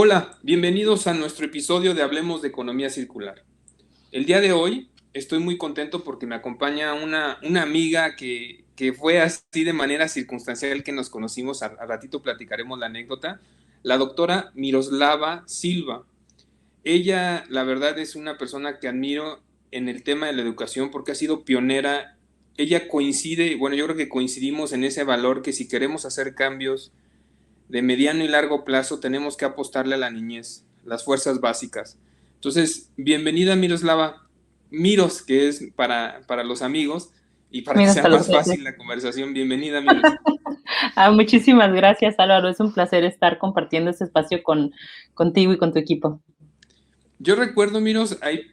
Hola, bienvenidos a nuestro episodio de Hablemos de Economía Circular. El día de hoy estoy muy contento porque me acompaña una amiga que fue así de manera circunstancial que nos conocimos, a ratito platicaremos la anécdota, la doctora Miroslava Silva. Ella, la verdad, es una persona que admiro en el tema de la educación porque ha sido pionera. Ella coincide, bueno, yo creo que coincidimos en ese valor que si queremos hacer cambios de mediano y largo plazo tenemos que apostarle a la niñez, las fuerzas básicas. Entonces, bienvenida Miroslava, Miros, que es para los amigos y para que Mira, sea hasta los más peces. fácil la conversación. Bienvenida Miros. Muchísimas gracias, Álvaro. Es un placer estar compartiendo este espacio contigo y con tu equipo. Yo recuerdo, Miros, ahí,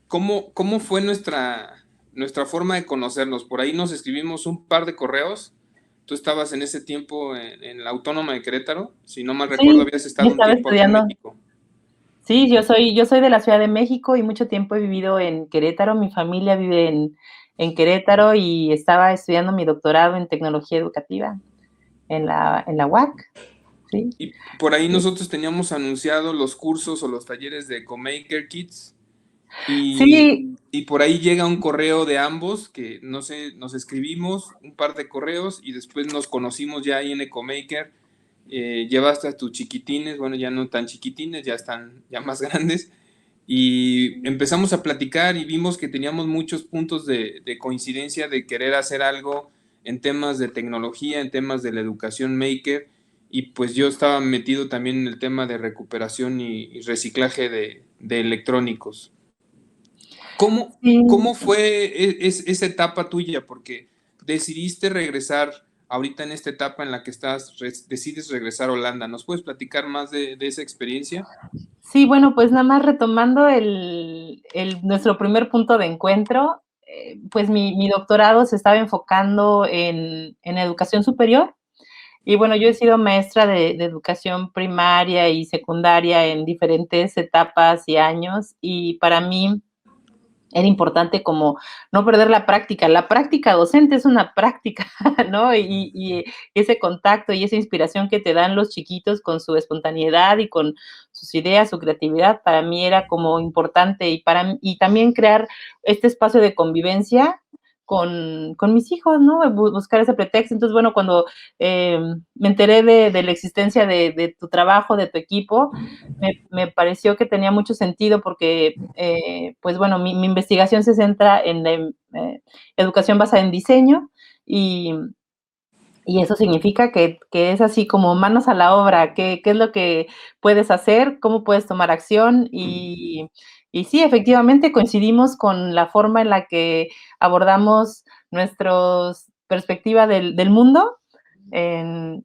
cómo fue nuestra forma de conocernos. Por ahí nos escribimos un par de correos. Tú estabas en ese tiempo en la Autónoma de Querétaro. Si no mal recuerdo, Sí, habías yo estado un estaba tiempo acá en estudiando. México. Sí, yo soy de la Ciudad de México y mucho tiempo he vivido en Querétaro. Mi familia vive en Querétaro y estaba estudiando mi doctorado en tecnología educativa en la UAC. Sí, Y por ahí sí. nosotros teníamos anunciado los cursos o los talleres de EcoMaker Kids Sí, y por ahí llega un correo de ambos que no sé, nos escribimos un par de correos y después nos conocimos ya ahí en EcoMaker. Llevaste a tus chiquitines, bueno, ya no tan chiquitines, ya están ya más grandes y empezamos a platicar y vimos que teníamos muchos puntos de coincidencia de querer hacer algo en temas de tecnología, en temas de la educación maker, y pues yo estaba metido también en el tema de recuperación y reciclaje de electrónicos. ¿Cómo sí. fue esa etapa tuya? Porque decidiste regresar ahorita en esta etapa en la que estás, decides regresar a Holanda. ¿Nos puedes platicar más de esa experiencia? Sí, bueno, pues nada más retomando nuestro primer punto de encuentro, pues mi doctorado se estaba enfocando en educación superior y bueno, yo he sido maestra de educación primaria y secundaria en diferentes etapas y años y para mí era importante como no perder la práctica. La práctica docente es una práctica, ¿no? Y ese contacto y esa inspiración que te dan los chiquitos con su espontaneidad y con sus ideas, su creatividad, para mí era como importante y también crear este espacio de convivencia con mis hijos, ¿no? Buscar ese pretexto. Entonces, bueno, cuando me enteré de la existencia de tu trabajo, de tu equipo, me pareció que tenía mucho sentido porque, pues bueno, mi investigación se centra en educación basada en diseño y, y eso significa que es así como manos a la obra, qué es lo que puedes hacer, cómo puedes tomar acción y sí, efectivamente coincidimos con la forma en la que abordamos nuestra perspectiva del mundo en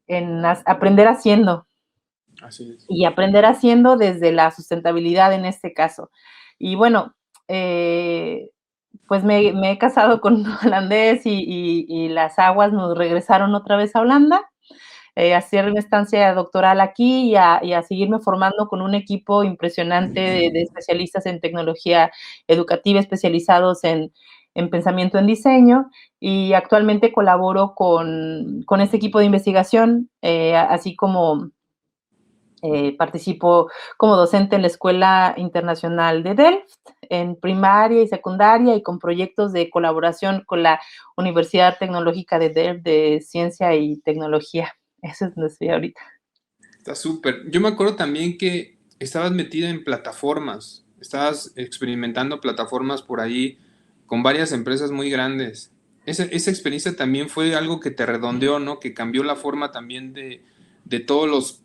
aprender haciendo Así es. y aprender haciendo desde la sustentabilidad en este caso. Y bueno, eh, pues me he casado con un holandés y las aguas nos regresaron otra vez a Holanda, a hacer una estancia doctoral aquí y a seguirme formando con un equipo impresionante de especialistas en tecnología educativa, especializados en pensamiento en diseño y actualmente colaboro con este equipo de investigación, así como participo como docente en la Escuela Internacional de Delft, en primaria y secundaria, y con proyectos de colaboración con la Universidad Tecnológica de Delft de Ciencia y Tecnología. Eso es donde estoy ahorita. Está súper. Yo me acuerdo también que estabas metida en plataformas, estabas experimentando plataformas por ahí con varias empresas muy grandes. Esa experiencia también fue algo que te redondeó, ¿no? Que cambió la forma también de todos los,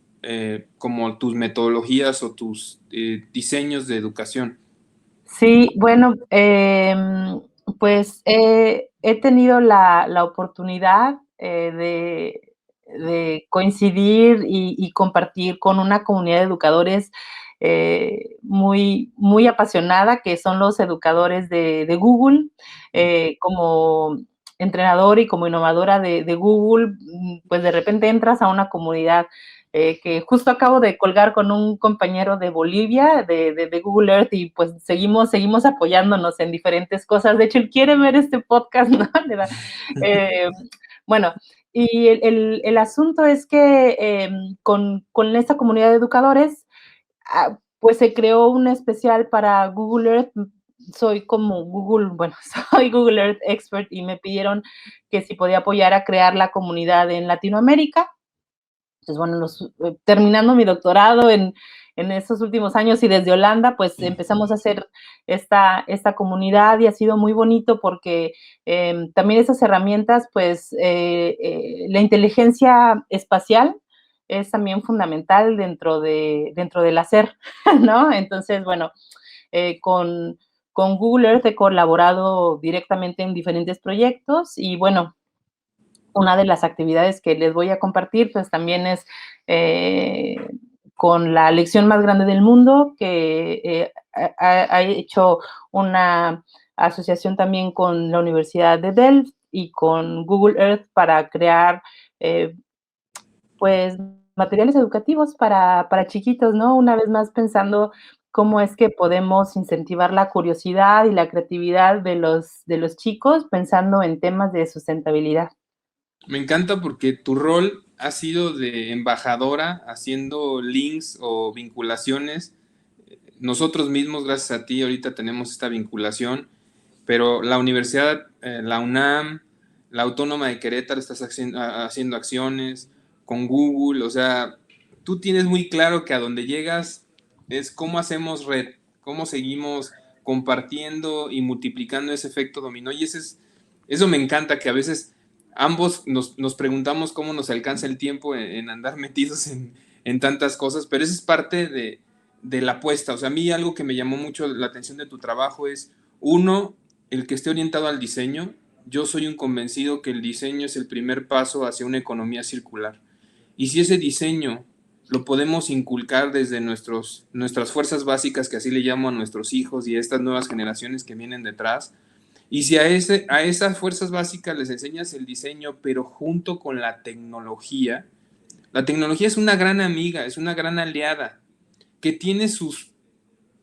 como tus metodologías o tus diseños de educación. Sí, bueno, pues he tenido la oportunidad de coincidir y compartir con una comunidad de educadores muy apasionada, que son los educadores de Google. Como entrenadora y como innovadora de Google, pues de repente entras a una comunidad que justo acabo de colgar con un compañero de Bolivia, de Google Earth, y pues seguimos apoyándonos en diferentes cosas. De hecho, él quiere ver este podcast, ¿no? Eh, bueno, y el asunto es que con esta comunidad de educadores pues se creó un especial para Google Earth. Soy como Google, bueno, soy Google Earth Expert y me pidieron que si podía apoyar a crear la comunidad en Latinoamérica. Entonces, bueno, terminando mi doctorado en estos últimos años y desde Holanda, pues empezamos a hacer esta comunidad y ha sido muy bonito porque también esas herramientas, pues la inteligencia espacial es también fundamental dentro del hacer, ¿no? Entonces, bueno, con Google Earth he colaborado directamente en diferentes proyectos y bueno, una de las actividades que les voy a compartir, pues también es con la lección más grande del mundo, que ha hecho una asociación también con la Universidad de Delft y con Google Earth para crear, pues, materiales educativos para chiquitos, ¿no? Una vez más pensando cómo es que podemos incentivar la curiosidad y la creatividad de los chicos pensando en temas de sustentabilidad. Me encanta porque tu rol ha sido de embajadora, haciendo links o vinculaciones. Nosotros mismos, gracias a ti, ahorita tenemos esta vinculación, pero la universidad, la UNAM, la Autónoma de Querétaro, estás haciendo acciones con Google, o sea, tú tienes muy claro que a donde llegas es cómo hacemos red, cómo seguimos compartiendo y multiplicando ese efecto dominó, y eso me encanta, que a veces ambos nos preguntamos cómo nos alcanza el tiempo en andar metidos en tantas cosas, pero eso es parte de la apuesta. O sea, a mí algo que me llamó mucho la atención de tu trabajo es, uno, el que esté orientado al diseño. Yo soy un convencido que el diseño es el primer paso hacia una economía circular. Y si ese diseño lo podemos inculcar desde nuestras fuerzas básicas, que así le llamo a nuestros hijos y a estas nuevas generaciones que vienen detrás, y si a esas fuerzas básicas les enseñas el diseño, pero junto con la tecnología es una gran amiga, es una gran aliada, que tiene sus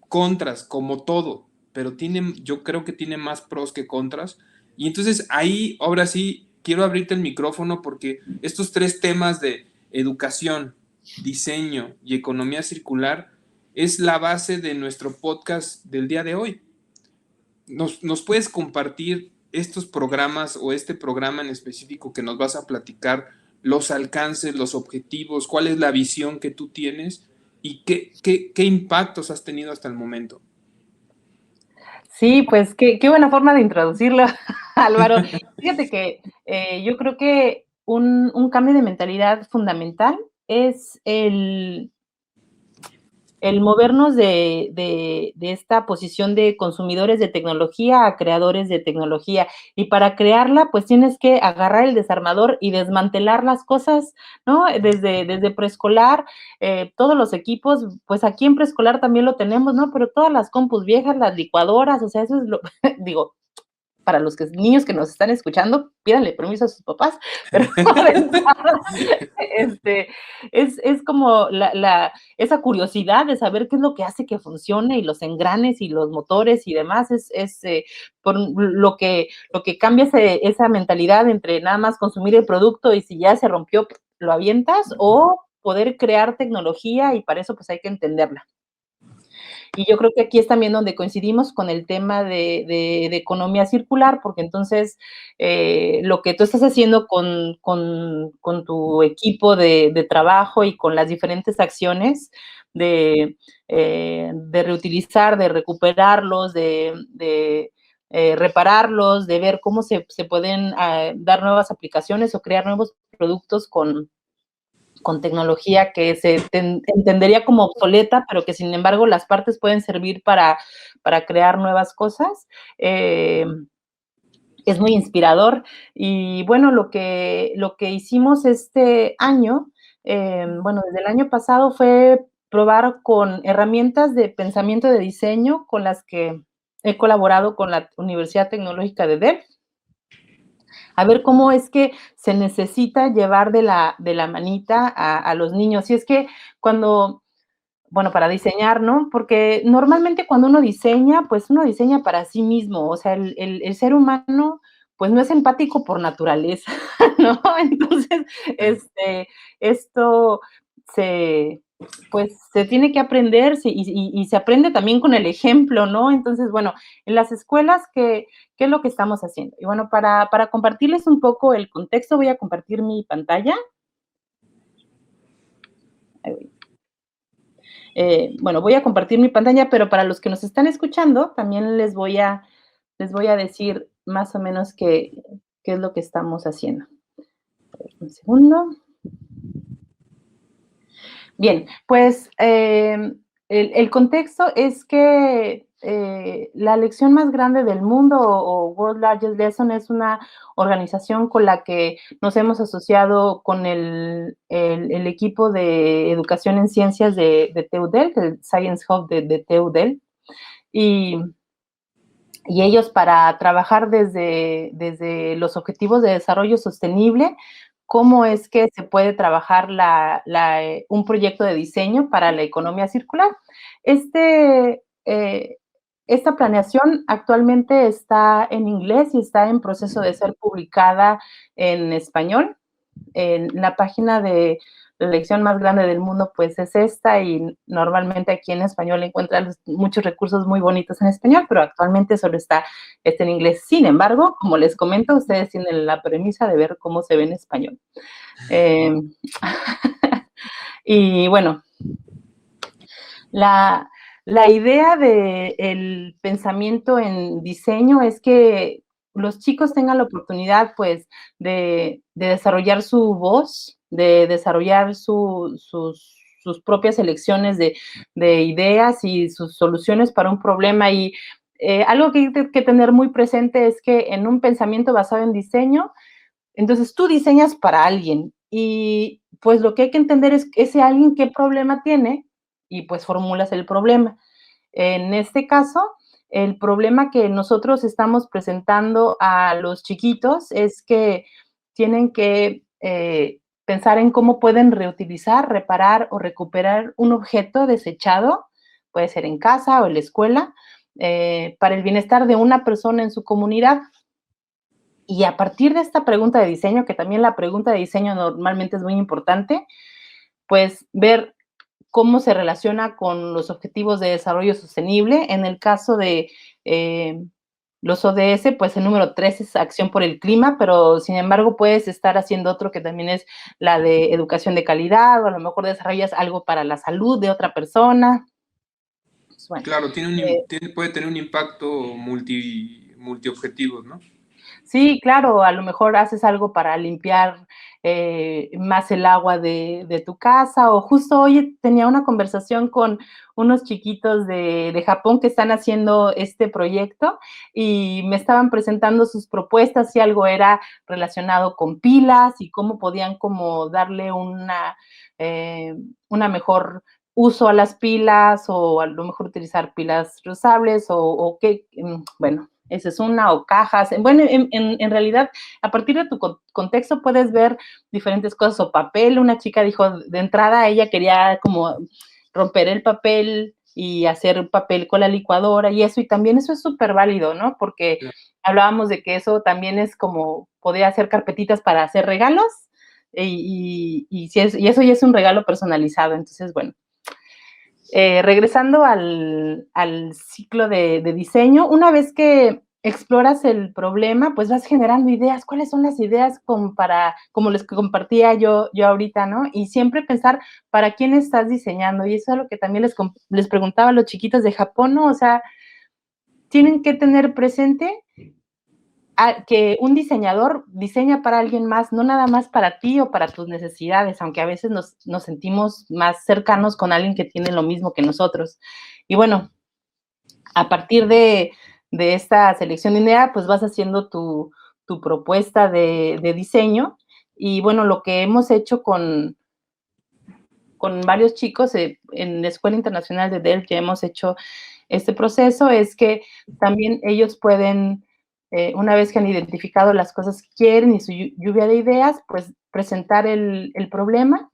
contras, como todo, pero yo creo que tiene más pros que contras. Y entonces ahí, ahora sí, quiero abrirte el micrófono porque estos tres temas de educación, diseño y economía circular es la base de nuestro podcast del día de hoy. ¿Nos puedes compartir estos programas o este programa en específico que nos vas a platicar, los alcances, los objetivos, cuál es la visión que tú tienes y qué impactos has tenido hasta el momento? Sí, pues qué buena forma de introducirlo, Álvaro. Fíjate que yo creo que un cambio de mentalidad fundamental es el movernos de esta posición de consumidores de tecnología a creadores de tecnología. Y para crearla, pues tienes que agarrar el desarmador y desmantelar las cosas, ¿no? Desde preescolar, todos los equipos, pues aquí en preescolar también lo tenemos, ¿no? Pero todas las compus viejas, las licuadoras, o sea, eso es lo, digo, para los niños que nos están escuchando, pídanle permiso a sus papás, pero este, es como esa curiosidad de saber qué es lo que hace que funcione y los engranes y los motores y demás, por lo que cambia esa mentalidad entre nada más consumir el producto y si ya se rompió, lo avientas, o poder crear tecnología y para eso pues hay que entenderla. Y yo creo que aquí es también donde coincidimos con el tema de economía circular, porque entonces lo que tú estás haciendo con tu equipo de trabajo y con las diferentes acciones de reutilizar, de recuperarlos, de repararlos, de ver cómo se pueden dar nuevas aplicaciones o crear nuevos productos con tecnología que se entendería como obsoleta, pero que sin embargo las partes pueden servir para crear nuevas cosas. Es muy inspirador. Y bueno, lo que hicimos este año, bueno, desde el año pasado fue probar con herramientas de pensamiento de diseño con las que he colaborado con la Universidad Tecnológica de Delft, a ver cómo es que se necesita llevar de la manita a los niños. Y es que cuando, bueno, para diseñar, ¿no? Porque normalmente cuando uno diseña, pues uno diseña para sí mismo, o sea, el ser humano, pues no es empático por naturaleza, ¿no? Entonces, esto se pues se tiene que aprender y se aprende también con el ejemplo, ¿no? Entonces, bueno, en las escuelas, ¿qué es lo que estamos haciendo? Y bueno, para compartirles un poco el contexto, voy a compartir mi pantalla. Bueno, voy a compartir mi pantalla, pero para los que nos están escuchando, también les voy a decir más o menos qué es lo que estamos haciendo. Un segundo. Bien, pues el contexto es que la lección más grande del mundo o World Largest Lesson es una organización con la que nos hemos asociado con el equipo de educación en ciencias de TUDEL, el Science Hub de TUDEL, y ellos para trabajar desde los objetivos de desarrollo sostenible, cómo es que se puede trabajar un proyecto de diseño para la economía circular. Esta planeación actualmente está en inglés y está en proceso de ser publicada en español. En la página de la lección más grande del mundo, pues es esta, y normalmente aquí en español encuentran muchos recursos muy bonitos en español, pero actualmente solo está en inglés. Sin embargo, como les comento, ustedes tienen la premisa de ver cómo se ve en español. Y bueno, la idea del pensamiento en diseño es que los chicos tengan la oportunidad, pues, de desarrollar su voz, de desarrollar sus propias elecciones de ideas y sus soluciones para un problema. Y algo que hay que tener muy presente es que en un pensamiento basado en diseño, entonces tú diseñas para alguien y pues lo que hay que entender es ese alguien qué problema tiene y pues formulas el problema. En este caso, el problema que nosotros estamos presentando a los chiquitos es que tienen que pensar en cómo pueden reutilizar, reparar o recuperar un objeto desechado, puede ser en casa o en la escuela, para el bienestar de una persona en su comunidad. Y a partir de esta pregunta de diseño, que también la pregunta de diseño normalmente es muy importante, pues ver cómo se relaciona con los objetivos de desarrollo sostenible. En el caso de los ODS, pues el número 3 es acción por el clima, pero sin embargo puedes estar haciendo otro que también es la de educación de calidad, o a lo mejor desarrollas algo para la salud de otra persona. Pues bueno, Claro, puede tener un impacto multiobjetivos, ¿no? sí, claro, a lo mejor haces algo para limpiar más el agua de tu casa, o justo hoy tenía una conversación con unos chiquitos de Japón que están haciendo este proyecto y me estaban presentando sus propuestas, y algo era relacionado con pilas y cómo podían como darle una mejor uso a las pilas, o a lo mejor utilizar pilas reusables, o qué, bueno, esa es una, o cajas. Bueno, en realidad, a partir de tu contexto puedes ver diferentes cosas, o papel. Una chica dijo, de entrada, ella quería como romper el papel y hacer papel con la licuadora y eso, y también eso es súper válido, ¿no? Porque hablábamos de que eso también es como, podía hacer carpetitas para hacer regalos, y eso ya es un regalo personalizado. Entonces, bueno, regresando al ciclo de diseño, una vez que exploras el problema, pues vas generando ideas. ¿Cuáles son las ideas como les compartía yo ahorita, ¿no? Y siempre pensar para quién estás diseñando. Y eso es lo que también les preguntaba a los chiquitos de Japón, ¿no? O sea, tienen que tener presente que un diseñador diseña para alguien más, no nada más para ti o para tus necesidades, aunque a veces nos sentimos más cercanos con alguien que tiene lo mismo que nosotros. Y bueno, a partir de esta selección de idea, pues vas haciendo tu propuesta de diseño. Y bueno, lo que hemos hecho con varios chicos en la Escuela Internacional de Delft, ya hemos hecho este proceso, es que también ellos pueden, una vez que han identificado las cosas que quieren y su lluvia de ideas, pues presentar el problema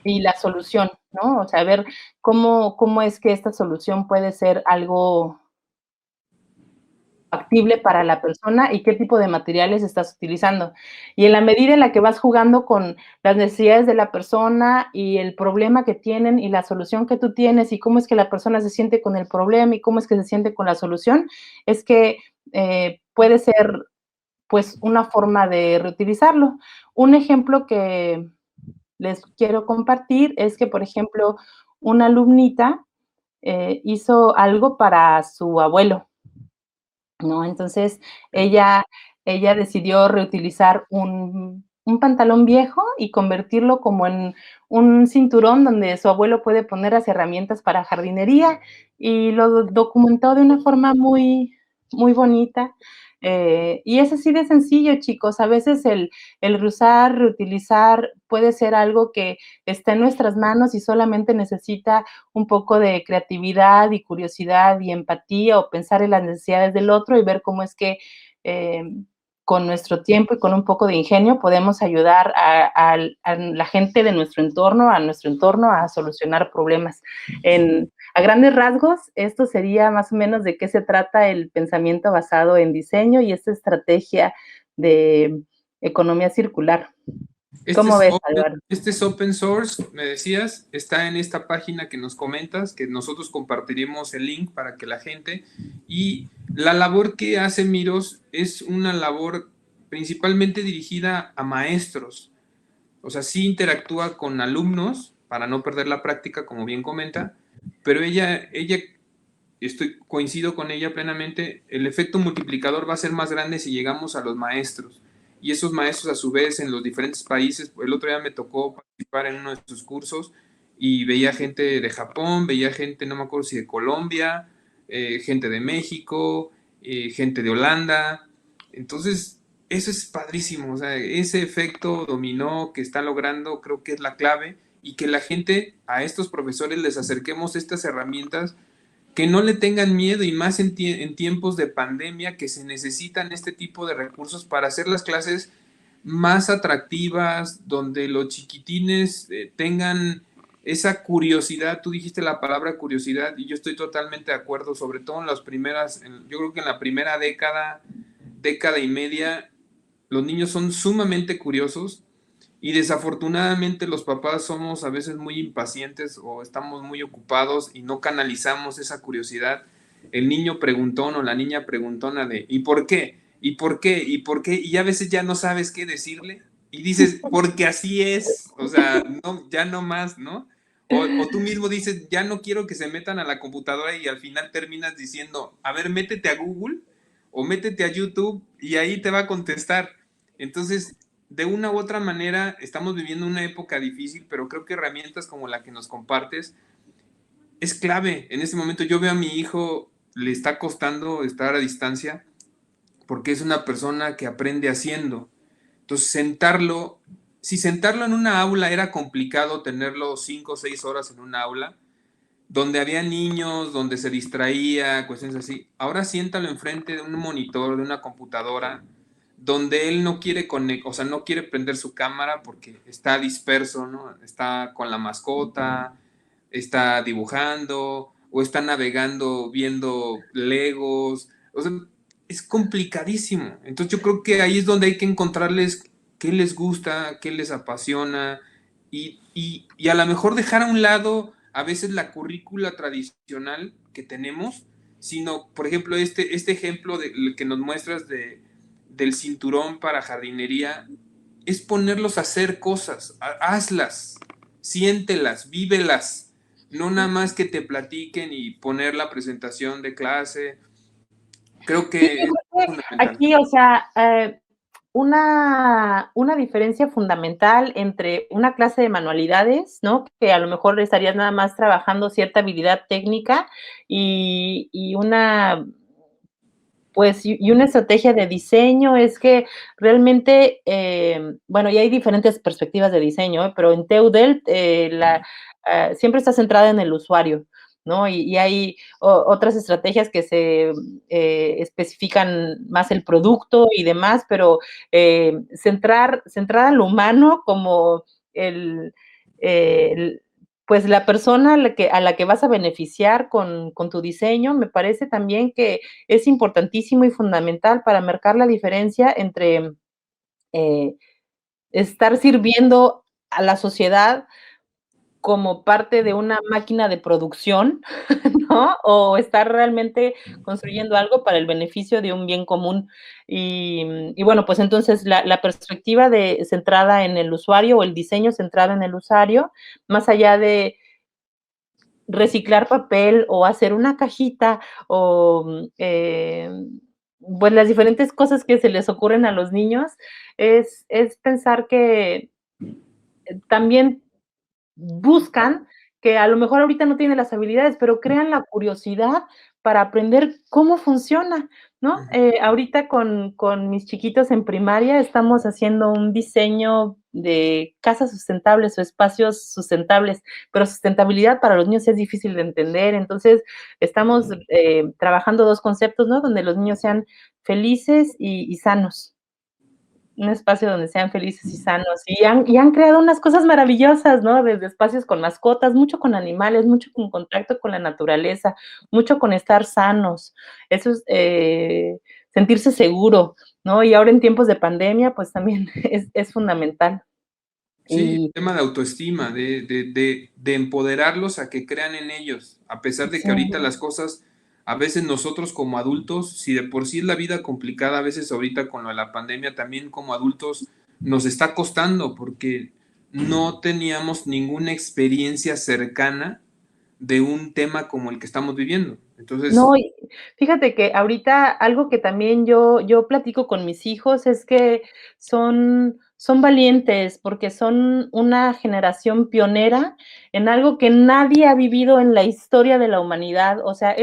y la solución, ¿no? O sea, ver cómo es que esta solución puede ser algo factible para la persona y qué tipo de materiales estás utilizando. Y en la medida en la que vas jugando con las necesidades de la persona y el problema que tienen y la solución que tú tienes y cómo es que la persona se siente con el problema y cómo es que se siente con la solución, es que puede ser pues una forma de reutilizarlo. Un ejemplo que les quiero compartir es que, por ejemplo, una alumnita hizo algo para su abuelo, ¿no? Entonces, ella decidió reutilizar un pantalón viejo y convertirlo como en un cinturón donde su abuelo puede poner las herramientas para jardinería y lo documentó de una forma muy, muy bonita. Y es así de sencillo, chicos. A veces el reusar, reutilizar puede ser algo que está en nuestras manos y solamente necesita un poco de creatividad y curiosidad y empatía o pensar en las necesidades del otro y ver cómo es que con nuestro tiempo y con un poco de ingenio podemos ayudar a la gente de nuestro entorno, a solucionar problemas. A grandes rasgos, esto sería más o menos de qué se trata el pensamiento basado en diseño y esta estrategia de economía circular. ¿Cómo ves, Álvaro? Este es open source, me decías, está en esta página que nos comentas, que nosotros compartiremos el link para que la gente, y la labor que hace Miros es una labor principalmente dirigida a maestros, o sea, sí interactúa con alumnos para no perder la práctica, como bien comenta, pero coincido con ella plenamente, el efecto multiplicador va a ser más grande si llegamos a los maestros. Y esos maestros a su vez en los diferentes países, el otro día me tocó participar en uno de sus cursos y veía gente de Japón, veía gente, no me acuerdo si de Colombia, gente de México, gente de Holanda. Entonces, eso es padrísimo, o sea, ese efecto dominó que está logrando creo que es la clave y que la gente, a estos profesores les acerquemos estas herramientas que no le tengan miedo y más en tiempos de pandemia que se necesitan este tipo de recursos para hacer las clases más atractivas, donde los chiquitines tengan esa curiosidad. Tú dijiste la palabra curiosidad y yo estoy totalmente de acuerdo, sobre todo en las primeras, yo creo que en la primera década y media, los niños son sumamente curiosos y desafortunadamente los papás somos a veces muy impacientes o estamos muy ocupados y no canalizamos esa curiosidad. El niño preguntón o la niña preguntona de ¿y por qué? ¿Y por qué? ¿Y por qué? Y a veces ya no sabes qué decirle y dices, porque así es, o sea, no, ya no más, ¿no? O tú mismo dices, ya no quiero que se metan a la computadora y al final terminas diciendo, a ver, métete a Google o métete a YouTube y ahí te va a contestar. Entonces, de una u otra manera estamos viviendo una época difícil, pero creo que herramientas como la que nos compartes es clave. En este momento yo veo a mi hijo, le está costando estar a distancia porque es una persona que aprende haciendo. Entonces, si sentarlo en una aula era complicado tenerlo 5 o 6 horas en una aula, donde había niños, donde se distraía, cuestiones así. Ahora siéntalo enfrente de un monitor, de una computadora, donde él no quiere o sea, no quiere prender su cámara porque está disperso, ¿no? Está con la mascota, está dibujando o está navegando viendo Legos. O sea, es complicadísimo. Entonces yo creo que ahí es donde hay que encontrarles qué les gusta, qué les apasiona y a lo mejor dejar a un lado a veces la currícula tradicional que tenemos, sino, por ejemplo, este ejemplo que nos muestras del cinturón para jardinería, es ponerlos a hacer cosas, hazlas, siéntelas, vívelas, no nada más que te platiquen y poner la presentación de clase. Creo Sí, que yo es creo que fundamental. aquí, o sea, una diferencia fundamental entre una clase de manualidades, ¿no? Que a lo mejor estarías nada más trabajando cierta habilidad técnica y una, pues, y una estrategia de diseño es que realmente, bueno, y hay diferentes perspectivas de diseño, pero en Teudel siempre está centrada en el usuario, ¿no? Y hay otras estrategias que se especifican más el producto y demás, pero centrar al humano como el, pues la persona a la que vas a beneficiar con tu diseño, me parece también que es importantísimo y fundamental para marcar la diferencia entre estar sirviendo a la sociedad como parte de una máquina de producción, ¿no? O estar realmente construyendo algo para el beneficio de un bien común. Y bueno, pues entonces la perspectiva centrada en el usuario o el diseño centrado en el usuario, más allá de reciclar papel o hacer una cajita o pues las diferentes cosas que se les ocurren a los niños, es pensar que también buscan que a lo mejor ahorita no tiene las habilidades, pero crean la curiosidad para aprender cómo funciona, ¿no? Ahorita con mis chiquitos en primaria estamos haciendo un diseño de casas sustentables o espacios sustentables, pero sustentabilidad para los niños es difícil de entender, entonces estamos trabajando dos conceptos, ¿no? Donde los niños sean felices y sanos, un espacio donde sean felices y sanos. Y han creado unas cosas maravillosas, ¿no? Desde espacios con mascotas, mucho con animales, mucho con contacto con la naturaleza, mucho con estar sanos. Eso es sentirse seguro, ¿no? Y ahora en tiempos de pandemia, pues también es fundamental. Sí, Y tema de autoestima, de empoderarlos a que crean en ellos, a pesar de que sí, ahorita las cosas, a veces nosotros como adultos, si de por sí es la vida complicada, a veces ahorita con lo de la pandemia también como adultos nos está costando porque no teníamos ninguna experiencia cercana de un tema como el que estamos viviendo. no, Entonces, y fíjate que ahorita algo que también yo platico con mis hijos es que son valientes, porque son una generación pionera en algo que nadie ha vivido en la historia de la humanidad. O sea,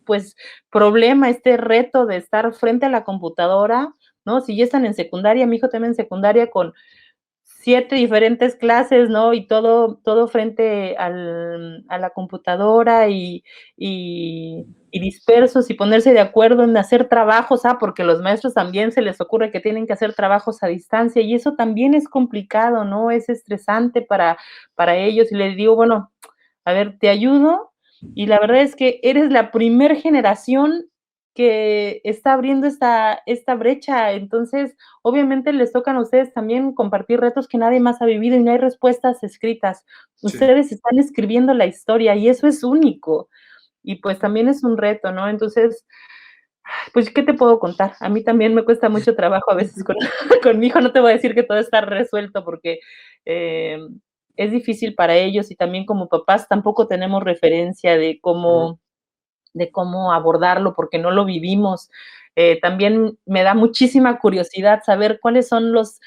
pues, problema, este reto de estar frente a la computadora, ¿no? Si ya están en secundaria, mi hijo también en secundaria con 7 diferentes clases, ¿no? Y todo frente a la computadora y dispersos y ponerse de acuerdo en hacer trabajos, porque los maestros también se les ocurre que tienen que hacer trabajos a distancia y eso también es complicado, ¿no? Es estresante para ellos y les digo, bueno, a ver, te ayudo y la verdad es que eres la primer generación que está abriendo esta brecha, entonces obviamente les tocan a ustedes también compartir retos que nadie más ha vivido y no hay respuestas escritas. sí. Ustedes están escribiendo la historia y eso es único. Y pues también es un reto, ¿no? Entonces, pues, ¿qué te puedo contar? A mí también me cuesta mucho trabajo a veces con, con mi hijo, no te voy a decir que todo está resuelto porque eh, es difícil para ellos y también como papás tampoco tenemos referencia Ujú. de cómo abordarlo porque no lo vivimos. También me da muchísima curiosidad saber cuáles son los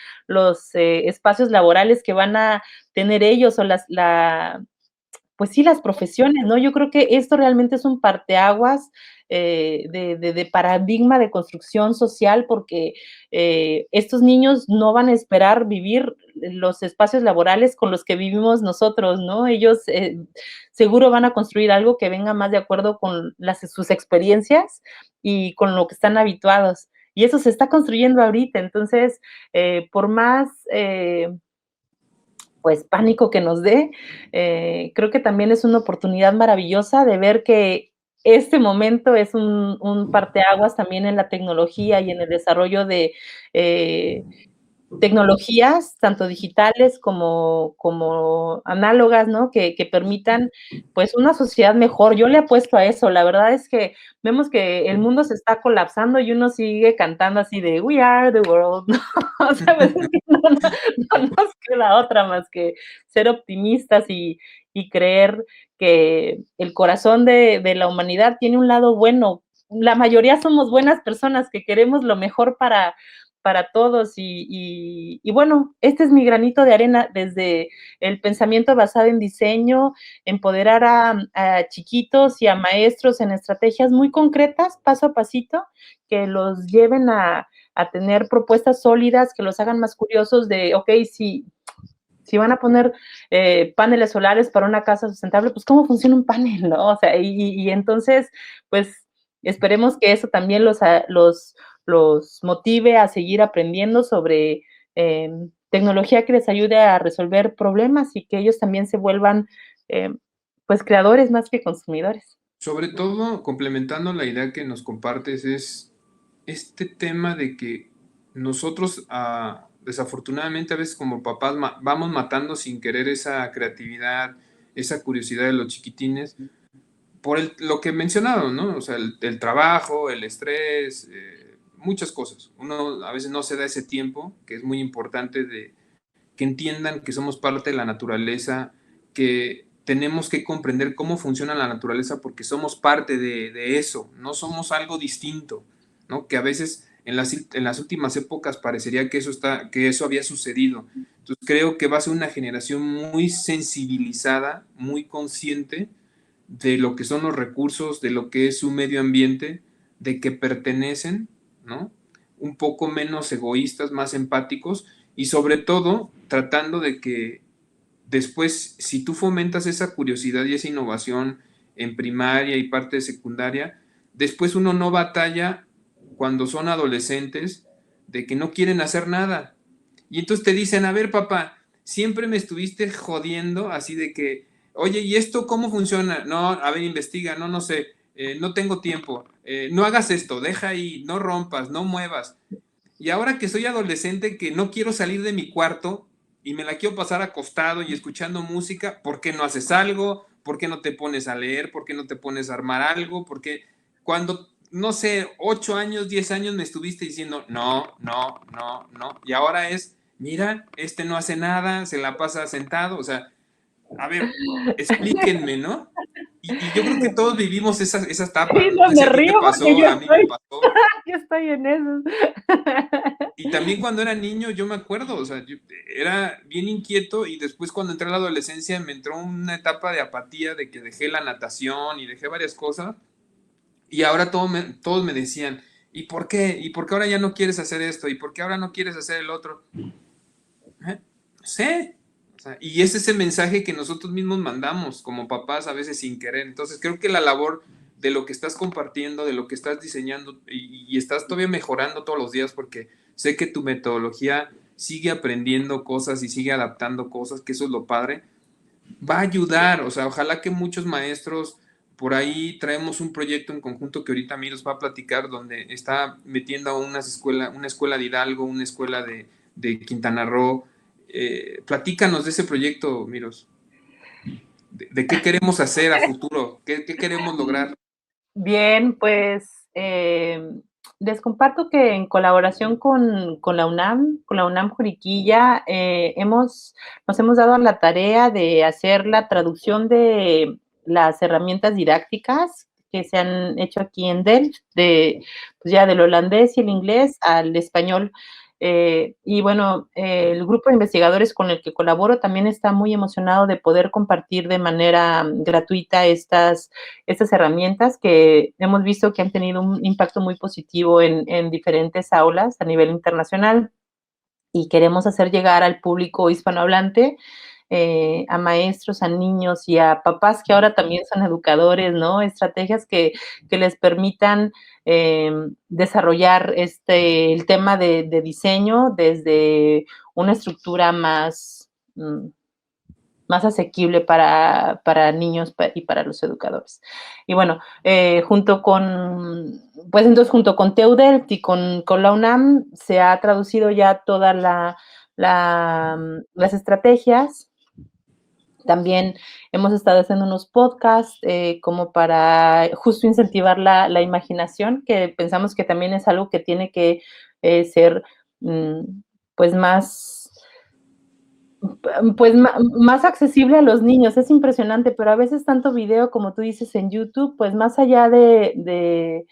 espacios laborales que van a tener ellos o pues sí, las profesiones, ¿no? Yo creo que esto realmente es un parteaguas de paradigma de construcción social porque estos niños no van a esperar vivir los espacios laborales con los que vivimos nosotros, ¿no? Ellos seguro van a construir algo que venga más de acuerdo con sus experiencias y con lo que están habituados. Y eso se está construyendo ahorita, entonces, por más pues pánico que nos dé, creo que también es una oportunidad maravillosa de ver que este momento es un parteaguas también en la tecnología y en el desarrollo de tecnologías, tanto digitales como análogas, ¿no? Que permitan, pues, una sociedad mejor. Yo le apuesto a eso. La verdad es que vemos que el mundo se está colapsando y uno sigue cantando así de We are the world, ¿no? O sea, pues, es que no nos queda otra más que ser optimistas y creer que el corazón de la humanidad tiene un lado bueno. La mayoría somos buenas personas que queremos lo mejor para todos y bueno, este es mi granito de arena desde el pensamiento basado en diseño, empoderar a chiquitos y a maestros en estrategias muy concretas, paso a pasito, que los lleven a tener propuestas sólidas, que los hagan más curiosos de, ok, si van a poner paneles solares para una casa sustentable, pues cómo funciona un panel, ¿no? O sea, y entonces, pues esperemos que eso también los motive a seguir aprendiendo sobre tecnología que les ayude a resolver problemas y que ellos también se vuelvan, pues, creadores más que consumidores. Sobre todo, complementando la idea que nos compartes, es este tema de que nosotros, desafortunadamente, a veces como papás vamos matando sin querer esa creatividad, esa curiosidad de los chiquitines, por lo que he mencionado, ¿no? O sea, el trabajo, el estrés, muchas cosas. Uno a veces no se da ese tiempo, que es muy importante de que entiendan que somos parte de la naturaleza, que tenemos que comprender cómo funciona la naturaleza porque somos parte de eso, no somos algo distinto, ¿no? Que a veces en las últimas épocas parecería que eso había sucedido. Entonces creo que va a ser una generación muy sensibilizada, muy consciente de lo que son los recursos, de lo que es su medio ambiente, de que pertenecen, ¿no? Un poco menos egoístas, más empáticos y sobre todo tratando de que después, si tú fomentas esa curiosidad y esa innovación en primaria y parte de secundaria, después uno no batalla cuando son adolescentes de que no quieren hacer nada. Y entonces te dicen, a ver, papá, siempre me estuviste jodiendo así de que, oye, ¿y esto cómo funciona? No, a ver, investiga, no, no sé, no tengo tiempo, no hagas esto, deja ahí, no rompas, no muevas. Y ahora que soy adolescente, que no quiero salir de mi cuarto y me la quiero pasar acostado y escuchando música, ¿por qué no haces algo? ¿Por qué no te pones a leer? ¿Por qué no te pones a armar algo? Porque cuando, no sé, 8 años, 10 años me estuviste diciendo, no, no, no, no. Y ahora es, mira, este no hace nada, se la pasa sentado. O sea, a ver, explíquenme, ¿no? Y yo creo que todos vivimos esa etapa. Sí, No no, sé si me a ti te río porque pasó, a mí me pasó. yo estoy en eso. Y también cuando era niño, yo me acuerdo, o sea, yo era bien inquieto y después cuando entré a la adolescencia me entró una etapa de apatía, de que dejé la natación y dejé varias cosas y ahora todos me decían, ¿y por qué? ¿Y por qué ahora ya no quieres hacer esto? ¿Y por qué ahora no quieres hacer el otro? No sé. O sea, y es ese mensaje que nosotros mismos mandamos como papás a veces sin querer. Entonces creo que la labor de lo que estás compartiendo, de lo que estás diseñando y estás todavía mejorando todos los días porque sé que tu metodología sigue aprendiendo cosas y sigue adaptando cosas, que eso es lo padre, va a ayudar. O sea, ojalá que muchos maestros, por ahí traemos un proyecto en conjunto que ahorita Miros va a platicar, donde está metiendo a una escuela de Hidalgo, una escuela de Quintana Roo. Platícanos de ese proyecto, Miros. De qué queremos hacer a futuro, qué queremos lograr. Bien, pues les comparto que en colaboración con la UNAM Juriquilla, nos hemos dado a la tarea de hacer la traducción de las herramientas didácticas que se han hecho aquí en Delft, pues ya del holandés y el inglés al español. Y bueno, el grupo de investigadores con el que colaboro también está muy emocionado de poder compartir de manera gratuita estas herramientas que hemos visto que han tenido un impacto muy positivo en diferentes aulas a nivel internacional y queremos hacer llegar al público hispanohablante, a maestros, a niños y a papás que ahora también son educadores, ¿no? Estrategias que les permitan desarrollar el tema de diseño una estructura más asequible para niños y para los educadores. Y bueno, junto con TEUDELT y con la UNAM se ha traducido ya todas las estrategias. También hemos estado haciendo unos podcasts como para justo incentivar la imaginación, que pensamos que también es algo que tiene que ser pues más accesible a los niños. Es impresionante, pero a veces tanto video como tú dices en YouTube, pues más allá de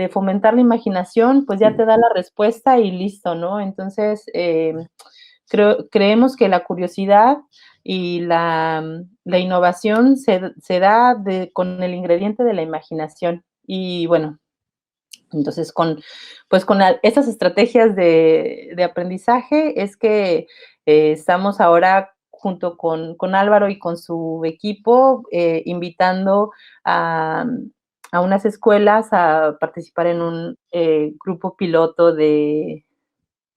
fomentar la imaginación, pues ya te da la respuesta y listo, ¿no? Entonces, creemos que la curiosidad y la innovación se da con el ingrediente de la imaginación. Y bueno, entonces con estas estrategias de aprendizaje es que estamos ahora junto con Álvaro y con su equipo invitando a unas escuelas a participar en un grupo piloto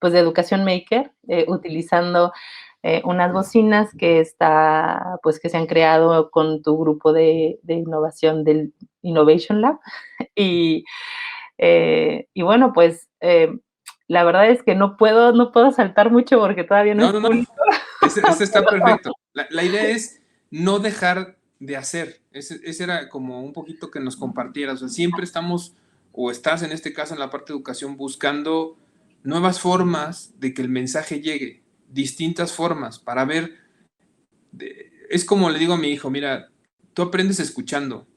pues de educación maker, utilizando unas bocinas que pues que se han creado con tu grupo de innovación del Innovation Lab. Y, bueno, pues la verdad es que no puedo saltar mucho porque todavía no es No. público. Ese está perfecto. La idea es no dejar de hacer. Ese era como un poquito que nos compartieras. O sea, siempre estamos, o estás en este caso en la parte de educación, buscando nuevas formas de que el mensaje llegue, distintas formas para ver. Es como le digo a mi hijo, mira, tú aprendes escuchando,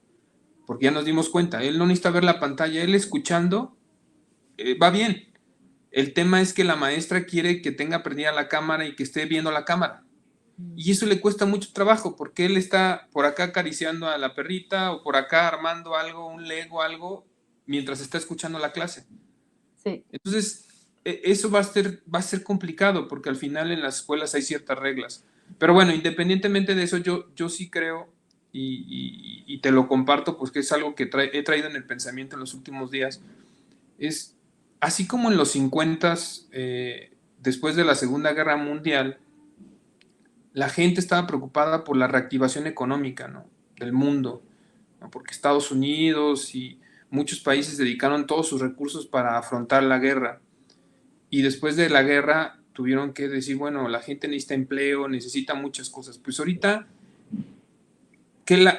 porque ya nos dimos cuenta, él no necesita ver la pantalla, él escuchando va bien. El tema es que la maestra quiere que tenga prendida la cámara y que esté viendo la cámara. Y eso le cuesta mucho trabajo porque él está por acá acariciando a la perrita o por acá armando algo, un Lego, algo, mientras está escuchando la clase. Sí. Entonces, eso va a ser complicado porque al final en las escuelas hay ciertas reglas. Pero bueno, independientemente de eso, yo sí creo y te lo comparto, pues que es algo que he traído en el pensamiento en los últimos días. Es así como en los 50, después de la Segunda Guerra Mundial, la gente estaba preocupada por la reactivación económica, ¿no?, del mundo, ¿no?, porque Estados Unidos y muchos países dedicaron todos sus recursos para afrontar la guerra. Y después de la guerra tuvieron que decir, bueno, la gente necesita empleo, necesita muchas cosas. Pues ahorita,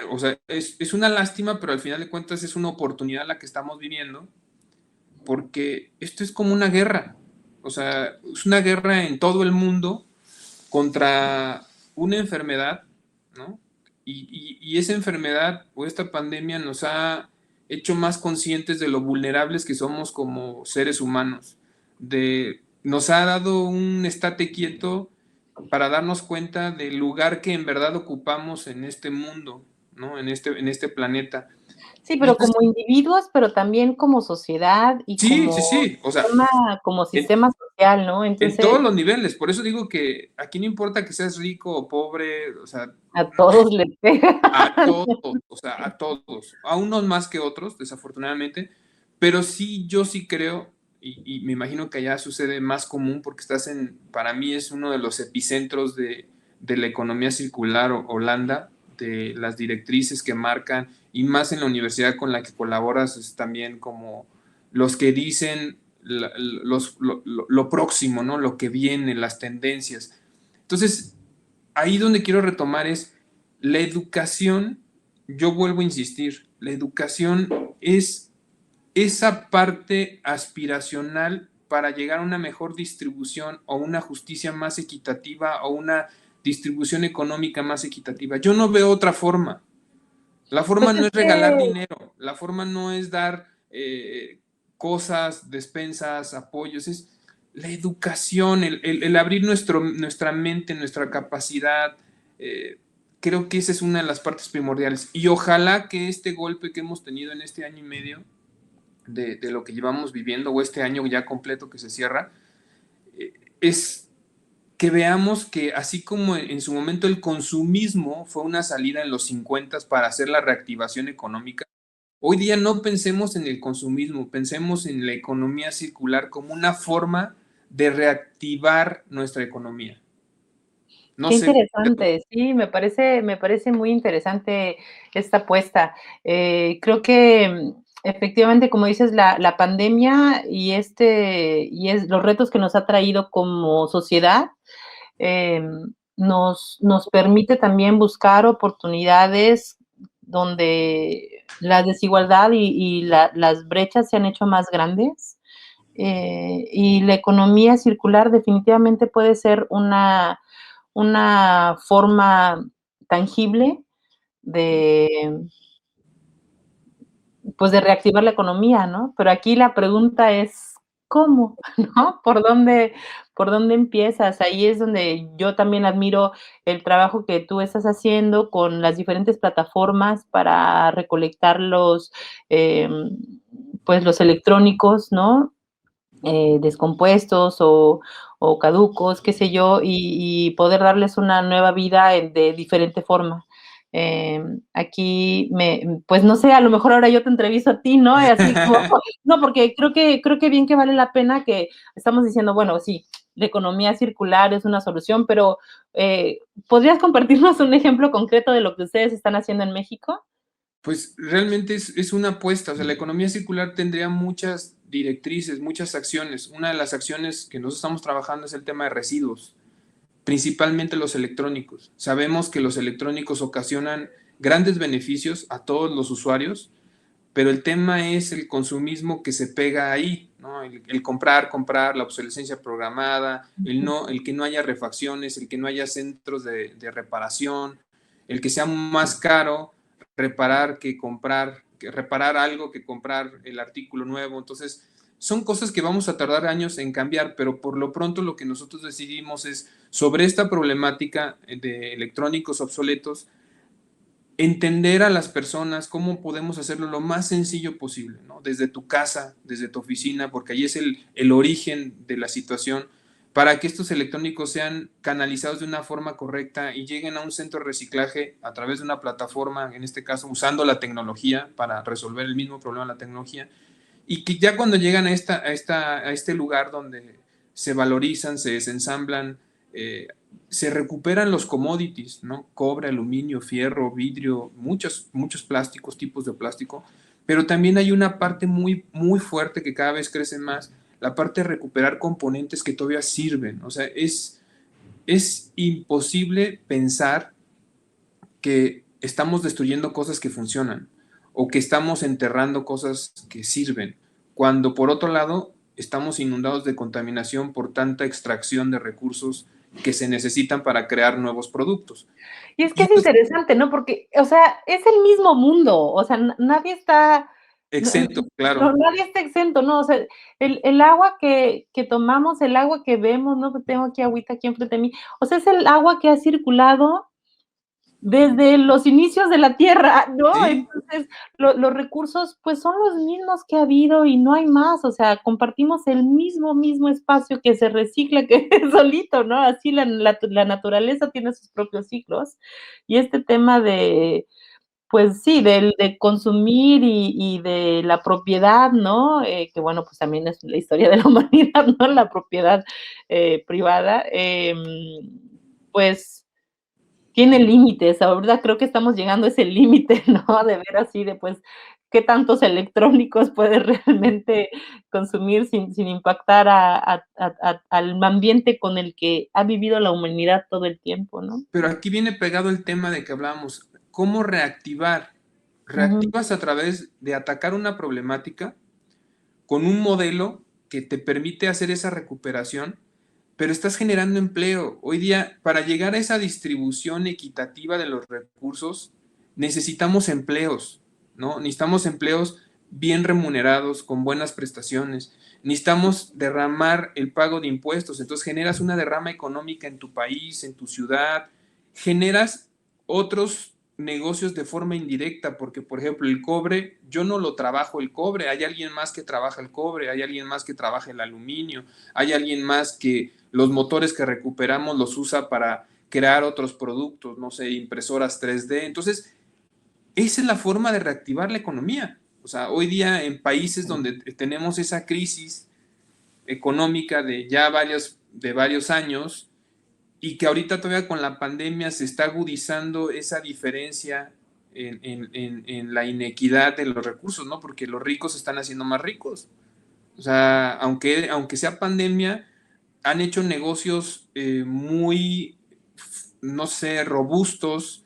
o sea, es una lástima, pero al final de cuentas es una oportunidad la que estamos viviendo, porque esto es como una guerra. O sea, es una guerra en todo el mundo contra una enfermedad, ¿no? Y esa enfermedad o esta pandemia nos ha hecho más conscientes de lo vulnerables que somos como seres humanos. Nos ha dado un estate quieto para darnos cuenta del lugar que en verdad ocupamos en este mundo, ¿no?, en este planeta. Sí, Y pero entonces, como individuos, pero también como sociedad y sí, o sea, como sistema social, ¿no? en Entonces, todos los niveles. Por eso digo que aquí no importa que seas rico o pobre, o sea, a todos les pega. a todos, o sea, a todos, a unos más que otros, desafortunadamente, pero sí, yo sí creo, y me imagino que allá sucede más común porque para mí es uno de los epicentros de la economía circular, Holanda, de las directrices que marcan, y más en la universidad con la que colaboras, es también como los que dicen lo próximo, ¿no?, lo que viene, las tendencias. Entonces, ahí donde quiero retomar es la educación. Yo vuelvo a insistir, la educación es esa parte aspiracional para llegar a una mejor distribución o una justicia más equitativa o una distribución económica más equitativa. Yo no veo otra forma. La forma Pues no es es regalar que dinero, la forma no es dar cosas, despensas, apoyos, es la educación, el abrir nuestra mente, nuestra capacidad. Creo que esa es una de las partes primordiales. Y ojalá que este golpe que hemos tenido en este año y medio de lo que llevamos viviendo, o este año ya completo que se cierra, es que veamos que así como en su momento el consumismo fue una salida en los 50 para hacer la reactivación económica, hoy día no pensemos en el consumismo, pensemos en la economía circular como una forma de reactivar nuestra economía. No qué sé. interesante, sí, me parece muy interesante esta apuesta. Creo que efectivamente, como dices, la pandemia los retos que nos ha traído como sociedad, nos permite también buscar oportunidades donde la desigualdad las brechas se han hecho más grandes. Y la economía circular definitivamente puede ser una forma tangible de, pues, de reactivar la economía, ¿no? Pero aquí la pregunta es, ¿cómo? ¿No? Por dónde empiezas? Ahí es donde yo también admiro el trabajo que tú estás haciendo con las diferentes plataformas para recolectar pues, los electrónicos, ¿no? Descompuestos o caducos, qué sé yo, y poder darles una nueva vida de diferente forma. Aquí pues no sé, a lo mejor ahora yo te entrevisto a ti, ¿no? Así como, no, porque creo que bien que vale la pena que estamos diciendo, bueno, sí, la economía circular es una solución, pero ¿podrías compartirnos un ejemplo concreto de lo que ustedes están haciendo en México? Pues realmente es una apuesta, o sea, la economía circular tendría muchas directrices, muchas acciones. Una de las acciones que nosotros estamos trabajando es el tema de residuos, principalmente los electrónicos. Sabemos que los electrónicos ocasionan grandes beneficios a todos los usuarios, pero el tema es el consumismo que se pega ahí, ¿no? El comprar, la obsolescencia programada, el que no haya refacciones, el que no haya centros de reparación, el que sea más caro reparar que reparar algo que comprar el artículo nuevo. Entonces, son cosas que vamos a tardar años en cambiar, pero por lo pronto lo que nosotros decidimos es sobre esta problemática de electrónicos obsoletos, entender a las personas cómo podemos hacerlo lo más sencillo posible, ¿no? Desde tu casa, desde tu oficina, porque ahí es el origen de la situación, para que estos electrónicos sean canalizados de una forma correcta y lleguen a un centro de reciclaje a través de una plataforma, en este caso usando la tecnología para resolver el mismo problema de la tecnología, y que ya cuando llegan a este lugar donde se valorizan, se desensamblan, se recuperan los commodities, ¿no? Cobre, aluminio, fierro, vidrio, muchos plásticos, tipos de plástico, pero también hay una parte muy fuerte que cada vez crece más, la parte de recuperar componentes que todavía sirven. O sea, es imposible pensar que estamos destruyendo cosas que funcionan o que estamos enterrando cosas que sirven, cuando por otro lado estamos inundados de contaminación por tanta extracción de recursos que se necesitan para crear nuevos productos. Y es que Y es esto es interesante, ¿no? Porque, o sea, es el mismo mundo, o sea, nadie está, exento, claro. nadie está exento, ¿no? O sea, el agua que tomamos, el agua que vemos, ¿no? Que tengo aquí agüita aquí enfrente de mí, o sea, es el agua que ha circulado desde los inicios de la Tierra, ¿no? Sí, Entonces, los recursos, pues, son los mismos que ha habido y no hay más, o sea, compartimos el mismo espacio que se recicla, que es solito, ¿no? Así la naturaleza tiene sus propios ciclos, y este tema de, pues sí, de consumir y de la propiedad, ¿no? Que bueno, pues también es la historia de la humanidad, ¿no? La propiedad privada, pues tiene límites, ahorita creo que estamos llegando a ese límite, ¿no? De ver así de, pues, qué tantos electrónicos puedes realmente consumir sin impactar al ambiente con el que ha vivido la humanidad todo el tiempo, ¿no? pero aquí viene pegado el tema de que hablamos, ¿cómo reactivar? Ujú. Reactivas a través de atacar una problemática con un modelo que te permite hacer esa recuperación, pero estás generando empleo. Hoy día, para llegar a esa distribución equitativa de los recursos, necesitamos empleos, ¿no? Necesitamos empleos bien remunerados, con buenas prestaciones. Necesitamos derramar el pago de impuestos. Entonces generas una derrama económica en tu país, en tu ciudad, generas otros negocios de forma indirecta, porque por ejemplo el cobre, yo no lo trabajo el cobre, hay alguien más que trabaja el cobre, hay alguien más que trabaja el aluminio, hay alguien más que los motores que recuperamos los usa para crear otros productos, no sé, impresoras 3D. Entonces, esa es la forma de reactivar la economía. O sea, hoy día en países donde tenemos esa crisis económica de varios años, y que ahorita todavía con la pandemia se está agudizando esa diferencia en la inequidad de los recursos, ¿no? Porque los ricos se están haciendo más ricos. O sea, aunque sea pandemia, han hecho negocios muy, no sé, robustos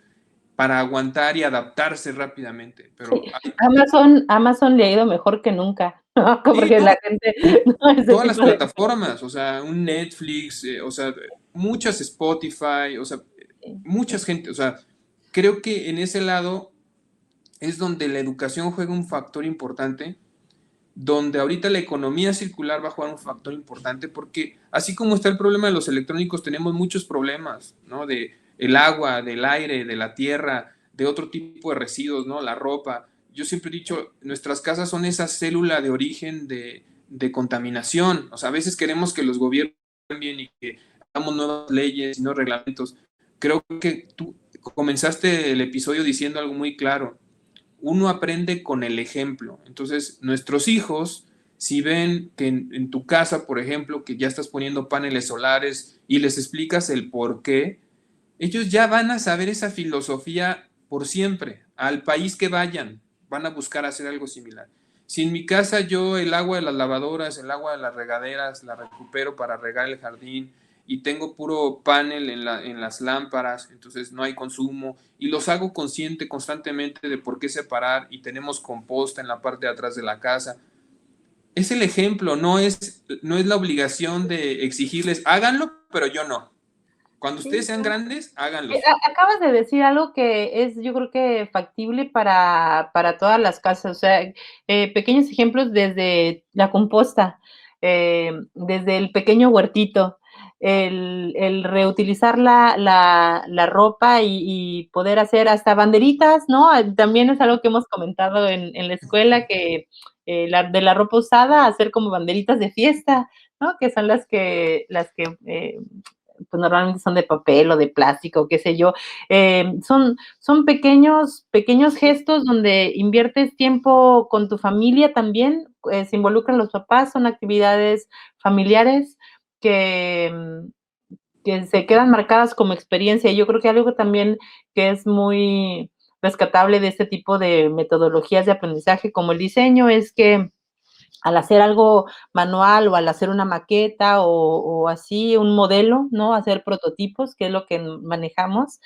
para aguantar y adaptarse rápidamente. Sí, Pero hay, Amazon le ha ido mejor que nunca, ¿no? sí, Porque no, la gente, no, ese todas las tipo de plataformas, o sea, un Netflix, o sea, muchas Spotify, o sea, muchas gente, o sea, creo que en ese lado es donde la educación juega un factor importante, donde ahorita la economía circular va a jugar un factor importante, porque así como está el problema de los electrónicos, tenemos muchos problemas, ¿no? De el agua, del aire, de la tierra, de otro tipo de residuos, ¿no? La ropa. Yo siempre he dicho, nuestras casas son esa célula de origen de contaminación. O sea, a veces queremos que los gobiernos cambien y que hagamos nuevas leyes y nuevos reglamentos. Creo que comenzaste el episodio diciendo algo muy claro. Uno aprende con el ejemplo. Entonces, nuestros hijos, si ven que en tu casa, por ejemplo, que ya estás poniendo paneles solares y les explicas el por qué, ellos ya van a saber esa filosofía por siempre. Al país que vayan, van a buscar hacer algo similar. Si en mi casa yo el agua de las lavadoras, el agua de las regaderas, la recupero para regar el jardín y tengo puro panel en las lámparas, entonces no hay consumo y los hago consciente constantemente de por qué separar y tenemos composta en la parte de atrás de la casa. Es el ejemplo, no es la obligación de exigirles, háganlo, pero yo no. Cuando Sí, ustedes sean no. grandes, háganlos. Acabas de decir algo que es, yo creo que factible para todas las casas, o sea, pequeños ejemplos desde la composta, desde el pequeño huertito, el reutilizar la ropa y poder hacer hasta banderitas, ¿no? También es algo que hemos comentado en la escuela, que de la ropa usada, hacer como banderitas de fiesta, ¿no? Que son las que pues normalmente son de papel o de plástico, qué sé yo. Son pequeños gestos donde inviertes tiempo con tu familia también, se involucran los papás, son actividades familiares que, que se quedan marcadas como experiencia. Yo creo que algo también que es muy rescatable de este tipo de metodologías de aprendizaje como el diseño es que al hacer algo manual o al hacer una maqueta o así, un modelo, ¿no? Hacer prototipos, que es lo que manejamos,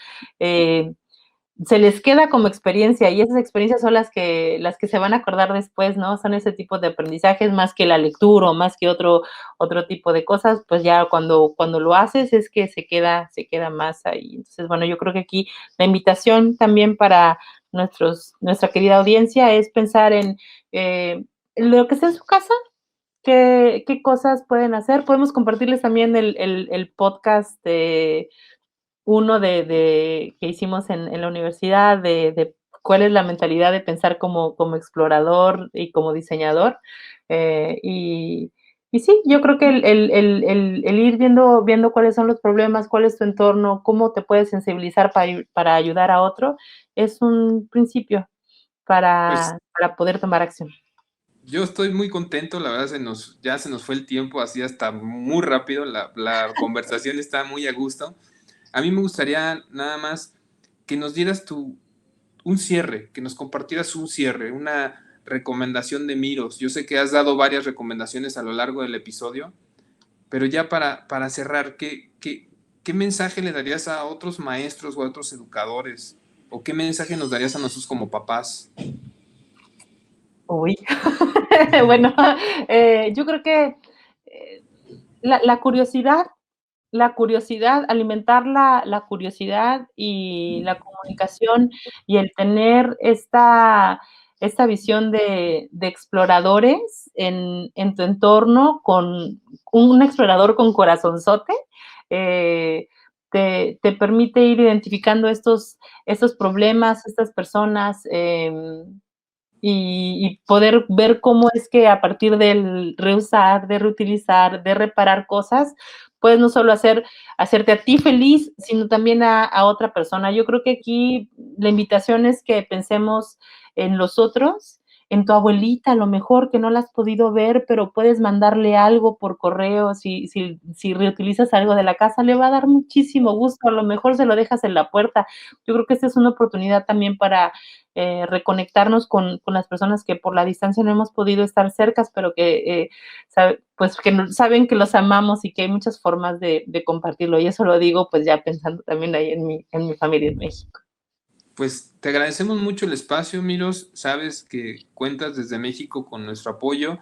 se les queda como experiencia y esas experiencias son las que se van a acordar después, ¿no? Son ese tipo de aprendizajes más que la lectura o más que otro tipo de cosas, pues ya cuando lo haces es que se queda más ahí. Entonces, bueno, yo creo que aquí la invitación también para nuestra querida audiencia es pensar en lo que está en su casa, qué cosas pueden hacer. Podemos compartirles también el podcast de uno que hicimos en la universidad de cuál es la mentalidad de pensar como explorador y como diseñador. Eh, y, y sí, yo creo que el ir viendo cuáles son los problemas, cuál es tu entorno, cómo te puedes sensibilizar para ayudar a otro, es un principio Pues para poder tomar acción. yo estoy muy contento, la verdad ya se nos fue el tiempo así hasta muy rápido, la conversación está muy a gusto. A mí me gustaría nada más que nos dieras un cierre, que nos compartieras un cierre, una recomendación de Miros. Yo sé que has dado varias recomendaciones a lo largo del episodio, pero ya para cerrar, ¿qué mensaje le darías a otros maestros o a otros educadores? ¿O qué mensaje nos darías a nosotros como papás? Uy, bueno, yo creo que eh, la curiosidad, alimentar la curiosidad y la comunicación y el tener esta visión de exploradores en tu entorno, con un explorador con corazonzote, eh, te permite ir identificando estos problemas, estas personas, y poder ver cómo es que a partir del reusar, de reutilizar, de reparar cosas, puedes no solo hacerte a ti feliz, sino también a otra persona. Yo creo que aquí la invitación es que pensemos en los otros, en tu abuelita, a lo mejor que no la has podido ver, pero puedes mandarle algo por correo, si reutilizas algo de la casa, le va a dar muchísimo gusto, a lo mejor se lo dejas en la puerta. Yo creo que esta es una oportunidad también para reconectarnos con las personas que por la distancia no hemos podido estar cercas, pero que, pues que saben que los amamos y que hay muchas formas de compartirlo. Y eso lo digo pues ya pensando también ahí en mi familia en México. Pues te agradecemos mucho el espacio, Miros. Sabes que cuentas desde México con nuestro apoyo.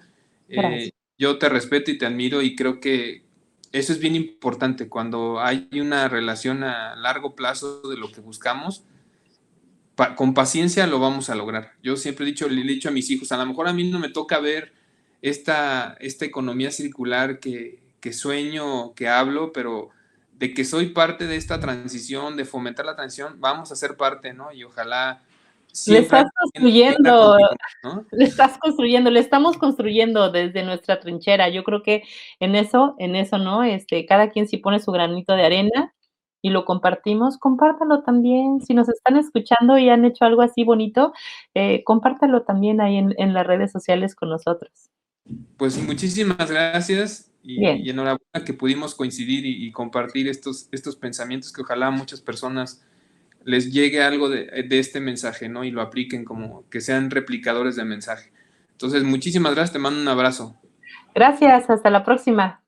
Gracias. Yo te respeto y te admiro y creo que eso es bien importante cuando hay una relación a largo plazo de lo que buscamos. Con paciencia lo vamos a lograr. Yo siempre le he dicho a mis hijos, a lo mejor a mí no me toca ver esta economía circular que sueño, que hablo, pero de que soy parte de esta transición, de fomentar la transición, vamos a ser parte, ¿no? Y ojalá Le siempre estás entienda construyendo, conmigo, ¿no? le estamos construyendo desde nuestra trinchera. Yo creo que en eso, ¿no? Cada quien sí pone su granito de arena y lo compartimos, compártalo también. Si nos están escuchando y han hecho algo así bonito, compártalo también ahí en las redes sociales con nosotros. Pues muchísimas gracias Bien. y enhorabuena que pudimos coincidir y compartir estos pensamientos que ojalá a muchas personas les llegue algo de este mensaje, ¿no? Y lo apliquen como que sean replicadores de mensaje. Entonces, muchísimas gracias, te mando un abrazo. Gracias, hasta la próxima.